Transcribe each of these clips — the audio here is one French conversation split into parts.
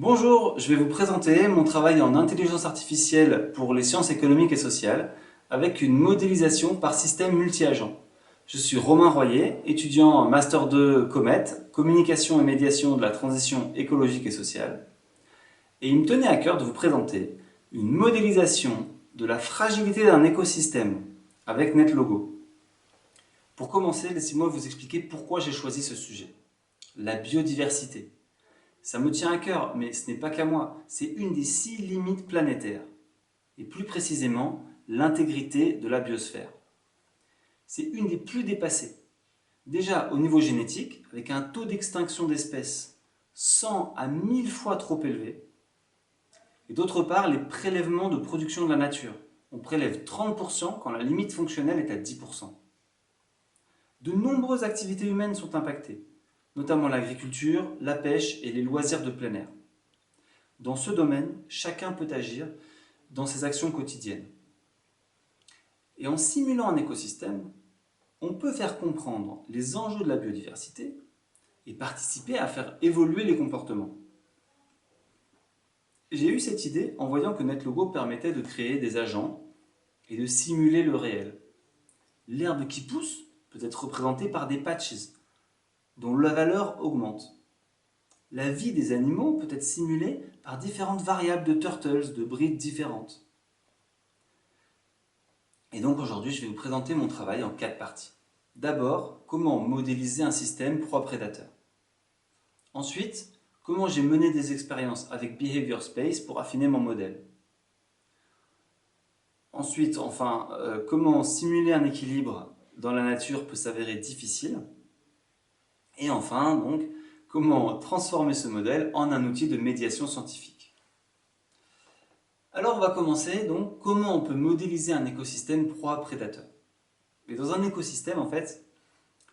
Bonjour, je vais vous présenter mon travail en intelligence artificielle pour les sciences économiques et sociales avec une modélisation par système multi-agent. Je suis Romain Royer, étudiant en Master 2 Comet, communication et médiation de la transition écologique et sociale. Et il me tenait à cœur de vous présenter une modélisation de la fragilité d'un écosystème avec NetLogo. Pour commencer, laissez-moi vous expliquer pourquoi j'ai choisi ce sujet. La biodiversité. Ça me tient à cœur, mais ce n'est pas qu'à moi. C'est une des 6 limites planétaires. Et plus précisément, l'intégrité de la biosphère. C'est une des plus dépassées. Déjà au niveau génétique, avec un taux d'extinction d'espèces 100 à 1000 fois trop élevé. Et d'autre part, les prélèvements de production de la nature. On prélève 30% quand la limite fonctionnelle est à 10%. De nombreuses activités humaines sont impactées, notamment l'agriculture, la pêche et les loisirs de plein air. Dans ce domaine, chacun peut agir dans ses actions quotidiennes. Et en simulant un écosystème, on peut faire comprendre les enjeux de la biodiversité et participer à faire évoluer les comportements. J'ai eu cette idée en voyant que NetLogo permettait de créer des agents et de simuler le réel. L'herbe qui pousse peut être représentée par des patches dont la valeur augmente. La vie des animaux peut être simulée par différentes variables de turtles de breeds différentes. Et donc aujourd'hui, je vais vous présenter mon travail en 4 parties. D'abord, comment modéliser un système proie-prédateur. Ensuite, comment j'ai mené des expériences avec Behavior Space pour affiner mon modèle. Ensuite, enfin, comment simuler un équilibre dans la nature peut s'avérer difficile. Et enfin, donc, comment transformer ce modèle en un outil de médiation scientifique. Alors on va commencer, donc, comment on peut modéliser un écosystème proie-prédateur. Mais dans un écosystème, en fait,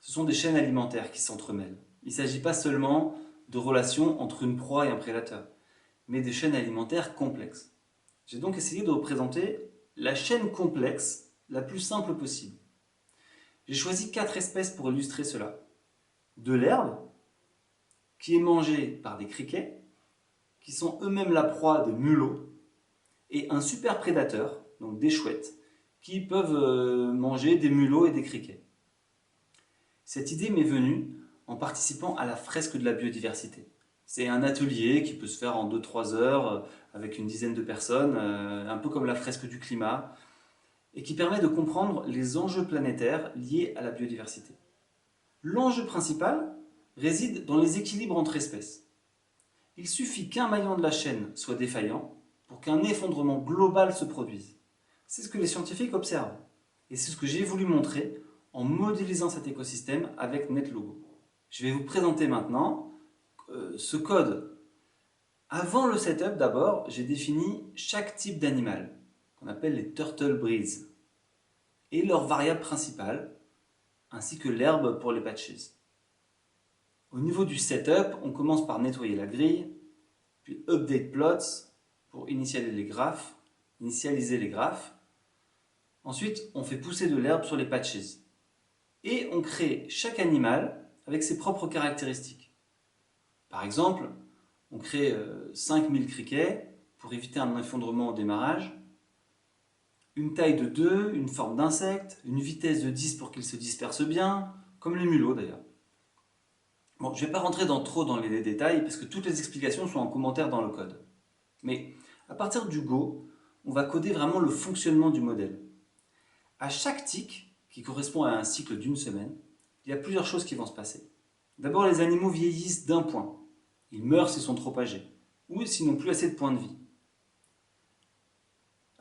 ce sont des chaînes alimentaires qui s'entremêlent. Il ne s'agit pas seulement de relations entre une proie et un prédateur, mais des chaînes alimentaires complexes. J'ai donc essayé de représenter la chaîne complexe la plus simple possible. J'ai choisi 4 espèces pour illustrer cela. De l'herbe, qui est mangée par des criquets, qui sont eux-mêmes la proie de mulots, et un super prédateur, donc des chouettes, qui peuvent manger des mulots et des criquets. Cette idée m'est venue en participant à la fresque de la biodiversité. C'est un atelier qui peut se faire en 2-3 heures avec une dizaine de personnes, un peu comme la fresque du climat, et qui permet de comprendre les enjeux planétaires liés à la biodiversité. L'enjeu principal réside dans les équilibres entre espèces. Il suffit qu'un maillon de la chaîne soit défaillant pour qu'un effondrement global se produise. C'est ce que les scientifiques observent, et c'est ce que j'ai voulu montrer en modélisant cet écosystème avec NetLogo. Je vais vous présenter maintenant ce code. Avant le setup, d'abord, j'ai défini chaque type d'animal, qu'on appelle les turtle breeds, et leurs variables principales, ainsi que l'herbe pour les patches. Au niveau du setup, on commence par nettoyer la grille, puis update plots pour initialiser les graphes. Ensuite, on fait pousser de l'herbe sur les patches. Et on crée chaque animal avec ses propres caractéristiques. Par exemple, on crée 5000 criquets pour éviter un effondrement au démarrage, une taille de 2, une forme d'insecte, une vitesse de 10 pour qu'ils se dispersent bien, comme les mulots d'ailleurs. Bon, je ne vais pas rentrer trop dans les détails parce que toutes les explications sont en commentaire dans le code. Mais à partir du Go, on va coder vraiment le fonctionnement du modèle. À chaque tic, qui correspond à un cycle d'une semaine, il y a plusieurs choses qui vont se passer. D'abord, les animaux vieillissent d'un point. Ils meurent s'ils sont trop âgés, ou s'ils n'ont plus assez de points de vie.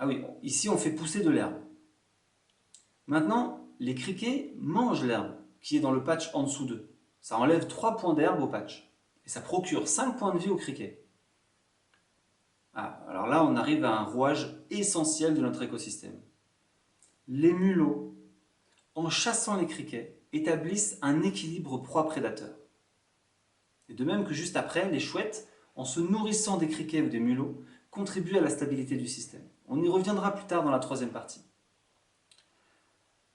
Ah oui, ici on fait pousser de l'herbe. Maintenant, les criquets mangent l'herbe qui est dans le patch en dessous d'eux. Ça enlève 3 points d'herbe au patch. Et ça procure 5 points de vie aux criquets. Ah, alors là, on arrive à un rouage essentiel de notre écosystème. Les mulots, en chassant les criquets, établissent un équilibre proie-prédateur. Et de même que juste après, les chouettes, en se nourrissant des criquets ou des mulots, contribuent à la stabilité du système. On y reviendra plus tard dans la 3e partie.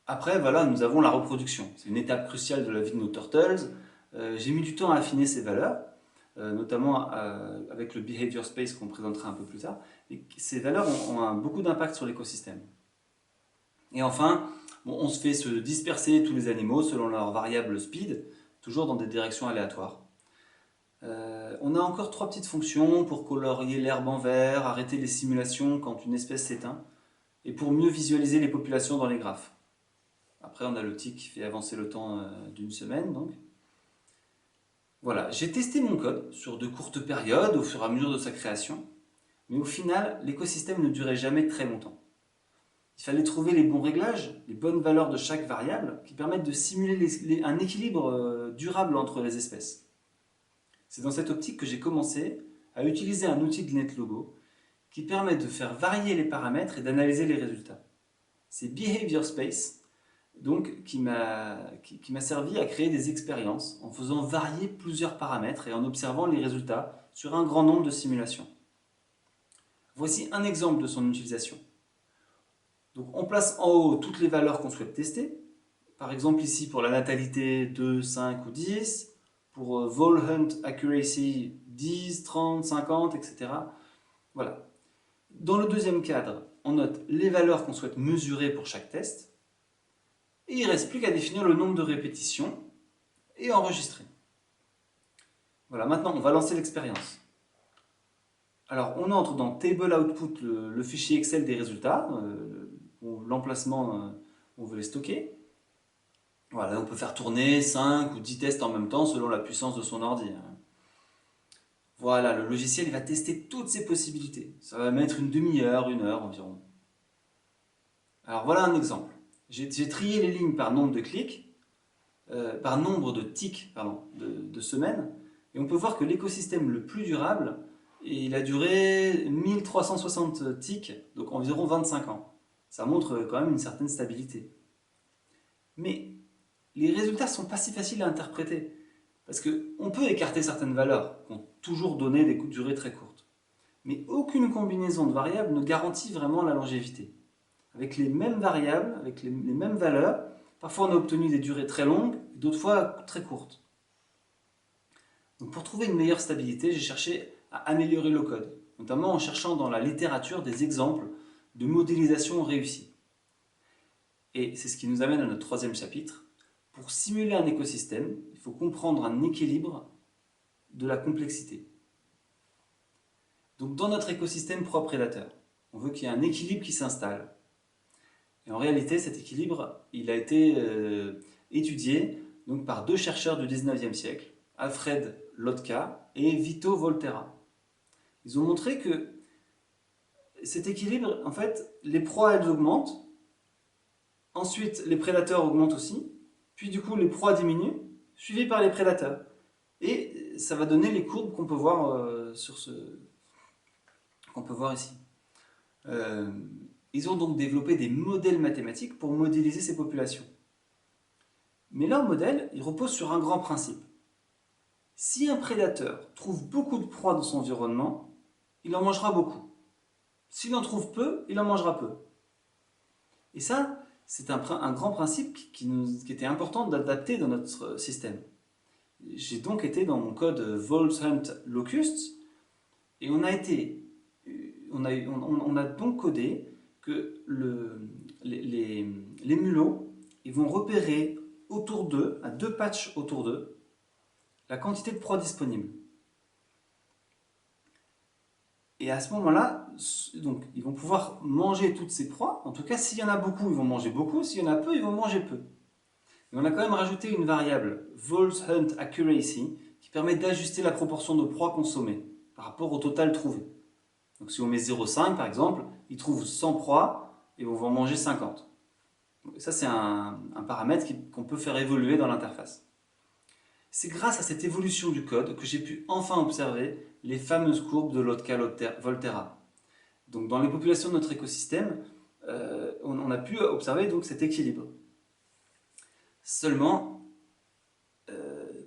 Après, voilà, nous avons la reproduction. C'est une étape cruciale de la vie de nos turtles. J'ai mis du temps à affiner ces valeurs. notamment avec le behavior space qu'on présentera un peu plus tard. Et ces valeurs ont beaucoup d'impact sur l'écosystème. Et enfin, bon, on se fait se disperser tous les animaux selon leur variable speed, toujours dans des directions aléatoires. On a encore 3 petites fonctions pour colorier l'herbe en vert, arrêter les simulations quand une espèce s'éteint, et pour mieux visualiser les populations dans les graphes. Après, on a l'outil qui fait avancer le temps d'une semaine. Donc. Voilà, j'ai testé mon code sur de courtes périodes au fur et à mesure de sa création, mais au final, l'écosystème ne durait jamais très longtemps. Il fallait trouver les bons réglages, les bonnes valeurs de chaque variable qui permettent de simuler un équilibre durable entre les espèces. C'est dans cette optique que j'ai commencé à utiliser un outil de NetLogo qui permet de faire varier les paramètres et d'analyser les résultats. C'est Behavior Space donc, qui m'a servi à créer des expériences en faisant varier plusieurs paramètres et en observant les résultats sur un grand nombre de simulations. Voici un exemple de son utilisation. Donc, on place en haut toutes les valeurs qu'on souhaite tester. Par exemple ici pour la natalité 2, 5 ou 10, pour Vol Hunt Accuracy 10, 30, 50, etc. Voilà. Dans le deuxième cadre, on note les valeurs qu'on souhaite mesurer pour chaque test. Et il ne reste plus qu'à définir le nombre de répétitions et enregistrer. Voilà, maintenant on va lancer l'expérience. Alors on entre dans Table Output, le fichier Excel des résultats, l'emplacement où on veut les stocker. Voilà, on peut faire tourner 5 ou 10 tests en même temps selon la puissance de son ordi. Voilà, le logiciel il va tester toutes ces possibilités. Ça va mettre une demi-heure, 1 heure environ. Alors voilà un exemple. J'ai trié les lignes par nombre de clics, par nombre de ticks de semaines, et on peut voir que l'écosystème le plus durable, il a duré 1360 ticks, donc environ 25 ans. Ça montre quand même une certaine stabilité. Mais les résultats ne sont pas si faciles à interpréter, parce qu'on peut écarter certaines valeurs qui ont toujours donné des durées très courtes. Mais aucune combinaison de variables ne garantit vraiment la longévité. Avec les mêmes variables, avec les mêmes valeurs, parfois on a obtenu des durées très longues, d'autres fois très courtes. Donc pour trouver une meilleure stabilité, j'ai cherché à améliorer le code, notamment en cherchant dans la littérature des exemples de modélisation réussie. Et c'est ce qui nous amène à notre 3e chapitre. Pour simuler un écosystème, il faut comprendre un équilibre de la complexité. Donc dans notre écosystème proie-prédateur, on veut qu'il y ait un équilibre qui s'installe. Et en réalité, cet équilibre, il a été étudié donc, par 2 chercheurs du 19e siècle, Alfred Lotka et Vito Volterra. Ils ont montré que cet équilibre, en fait, les proies, elles augmentent, ensuite les prédateurs augmentent aussi, puis du coup les proies diminuent, suivies par les prédateurs. Et ça va donner les courbes qu'on peut voir qu'on peut voir ici. Ils ont donc développé des modèles mathématiques pour modéliser ces populations. Mais leur modèle, il repose sur un grand principe. Si un prédateur trouve beaucoup de proies dans son environnement, il en mangera beaucoup. S'il en trouve peu, il en mangera peu. Et ça, c'est un grand principe qui était important d'adapter dans notre système. J'ai donc été dans mon code Vols Hunt Locusts et on a donc codé que les mulots ils vont repérer autour d'eux, à 2 patchs autour d'eux, la quantité de proies disponibles. Et à ce moment-là, donc, ils vont pouvoir manger toutes ces proies. En tout cas, s'il y en a beaucoup, ils vont manger beaucoup. S'il y en a peu, ils vont manger peu. Et on a quand même rajouté une variable, Vols Hunt Accuracy, qui permet d'ajuster la proportion de proies consommées par rapport au total trouvé. Donc si on met 0,5 par exemple, ils trouvent 100 proies et vont en manger 50. Et ça, c'est un paramètre qu'on peut faire évoluer dans l'interface. C'est grâce à cette évolution du code que j'ai pu enfin observer les fameuses courbes de Lotka-Volterra. Donc dans les populations de notre écosystème, on a pu observer donc cet équilibre. Seulement,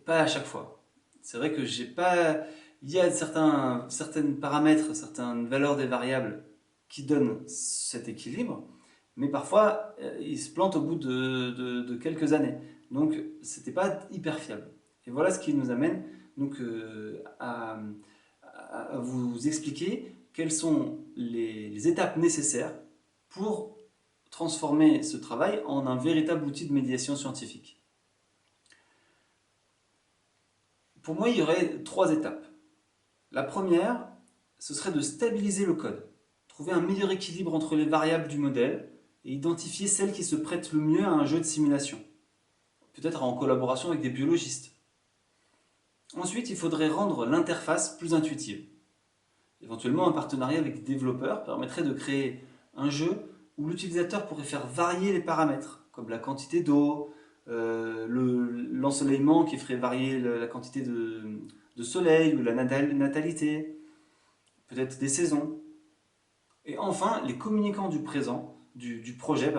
pas à chaque fois. C'est vrai que j'ai pas... Il y a certains paramètres, certaines valeurs des variables qui donnent cet équilibre, mais parfois ils se plantent au bout de quelques années. Donc c'était pas hyper fiable. Et voilà ce qui nous amène donc, à vous expliquer quelles sont les étapes nécessaires pour transformer ce travail en un véritable outil de médiation scientifique. Pour moi, il y aurait 3 étapes. La première, ce serait de stabiliser le code, trouver un meilleur équilibre entre les variables du modèle et identifier celles qui se prêtent le mieux à un jeu de simulation, peut-être en collaboration avec des biologistes. Ensuite, il faudrait rendre l'interface plus intuitive. Éventuellement, un partenariat avec des développeurs permettrait de créer un jeu où l'utilisateur pourrait faire varier les paramètres, comme la quantité d'eau, l'ensoleillement qui ferait varier la quantité de soleil ou la natalité, peut-être des saisons. Et enfin, les communicants du projet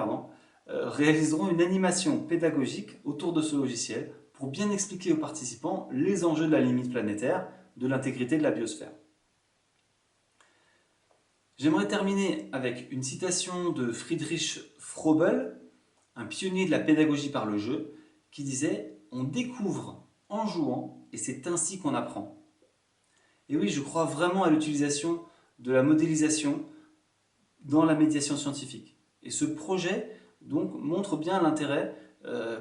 réaliseront une animation pédagogique autour de ce logiciel pour bien expliquer aux participants les enjeux de la limite planétaire, de l'intégrité de la biosphère. J'aimerais terminer avec une citation de Friedrich Froebel, un pionnier de la pédagogie par le jeu, qui disait « On découvre en jouant et c'est ainsi qu'on apprend ». Et oui, je crois vraiment à l'utilisation de la modélisation dans la médiation scientifique. Et ce projet donc montre bien l'intérêt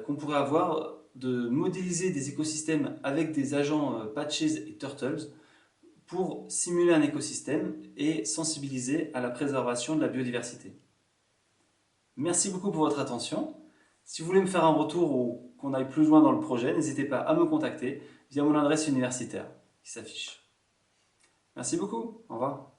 qu'on pourrait avoir de modéliser des écosystèmes avec des agents Patches et Turtles pour simuler un écosystème et sensibiliser à la préservation de la biodiversité. Merci beaucoup pour votre attention. Si vous voulez me faire un retour ou qu'on aille plus loin dans le projet, n'hésitez pas à me contacter via mon adresse universitaire qui s'affiche. Merci beaucoup, au revoir.